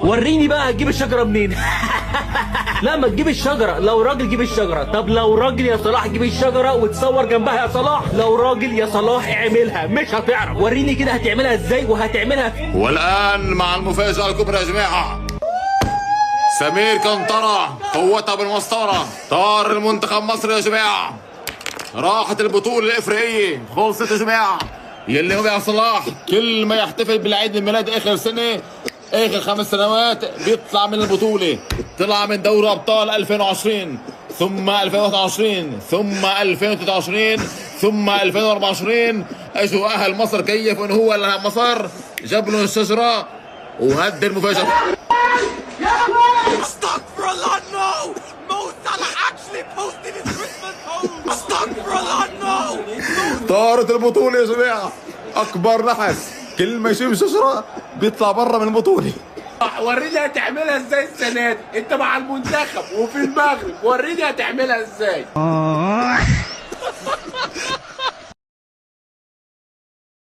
وريني بقى هتجيب الشجره منين. لا ما تجيب الشجره، لو راجل جيب الشجره. طب لو راجل يا صلاح جيب الشجره وتصور جنبها يا صلاح. لو راجل يا صلاح اعملها، مش هتعرف. وريني كده هتعملها ازاي وهتعملها والآن مع المفاجأة الكبرى يا جماعة، سمير كنطرة قوتها بالمسطرة، طار المنتخب مصر يا جماعة. راحت البطولة الإفريقية، خلصت يا جماعة. يلي هو يا صلاح كل ما يحتفل بالعيد الميلاد آخر سنة، آخر 5 سنوات بيطلع من البطولة. طلع من دوري أبطال 2020 ثم 2021 ثم 2023 ثم 2024. اجوا اهل مصر كيفوا ان هو مصر، جاب له الشجره وهد المفاجاه. Astaghfirullah, no! Mo Salah actually posted his Christmas post! Astaghfirullah, no! طارت البطوله يا جماعه، اكبر نحس، كل ما يشوف شجره بيطلع برا من البطوله. وريني هتعملها ازاي السنه دي، انت مع المنتخب وفي المغرب، وريني هتعملها ازاي.